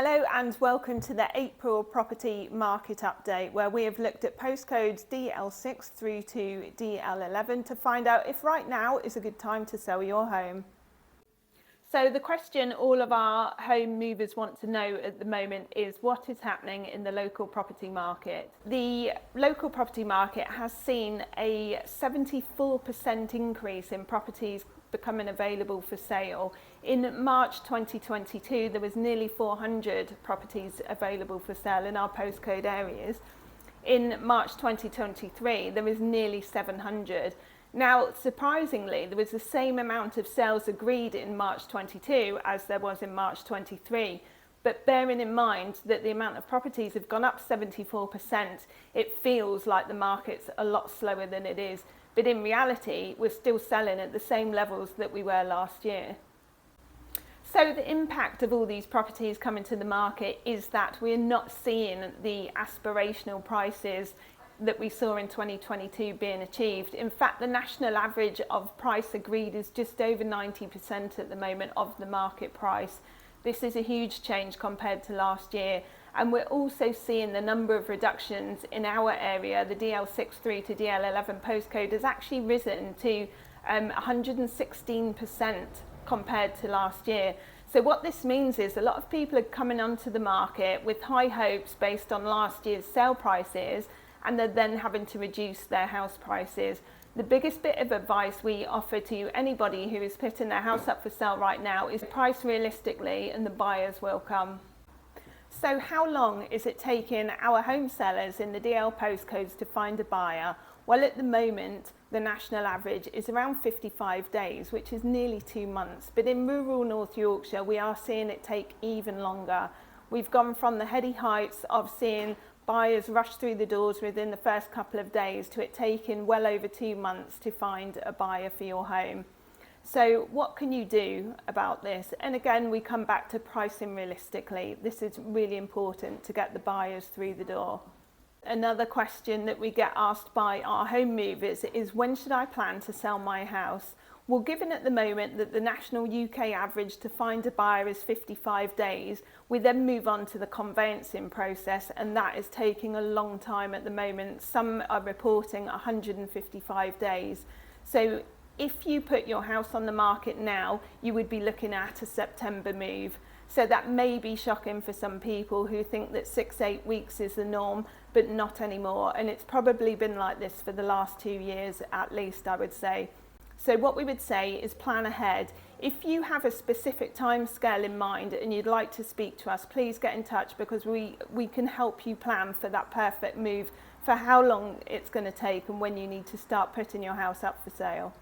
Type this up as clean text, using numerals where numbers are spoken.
Hello and welcome to the April property market update, where we have looked at postcodes DL6 through to DL11 to find out if right now is a good time to sell your home. So the question all of our home movers want to know at the moment is what is happening in the local property market. The local property market has seen a 74% increase in properties becoming available for sale. In March 2022, there was nearly 400 properties available for sale in our postcode areas. In March 2023, there was nearly 700. Now, surprisingly, there was the same amount of sales agreed in March 22 as there was in March 23. But bearing in mind that the amount of properties have gone up 74%, it feels like the market's a lot slower than it is. But in reality, we're still selling at the same levels that we were last year. So the impact of all these properties coming to the market is that we're not seeing the aspirational prices that we saw in 2022 being achieved. In fact, the national average of price agreed is just over 90% at the moment of the market price. This is a huge change compared to last year. And we're also seeing the number of reductions in our area. The DL6 through to DL11 postcode has actually risen to 116% compared to last year. So what this means is a lot of people are coming onto the market with high hopes based on last year's sale prices, and they're then having to reduce their house prices. The biggest bit of advice we offer to anybody who is putting their house up for sale right now is price realistically and the buyers will come. So how long is it taking our home sellers in the DL postcodes to find a buyer? Well, at the moment, the national average is around 55 days, which is nearly 2 months. But in rural North Yorkshire, we are seeing it take even longer. We've gone from the heady heights of seeing buyers rush through the doors within the first couple of days to it taking well over 2 months to find a buyer for your home. So what can you do about this? And again, we come back to pricing realistically. This is really important to get the buyers through the door. Another question that we get asked by our home movers is, when should I plan to sell my house? Well, given at the moment that the national UK average to find a buyer is 55 days, we then move on to the conveyancing process, and that is taking a long time at the moment. Some are reporting 155 days. So if you put your house on the market now, you would be looking at a September move. So that may be shocking for some people who think that 6-8 weeks is the norm, but not anymore. And it's probably been like this for the last 2 years at least, I would say. So what we would say is plan ahead. If you have a specific time scale in mind and you'd like to speak to us, please get in touch, because we can help you plan for that perfect move, for how long it's going to take and when you need to start putting your house up for sale.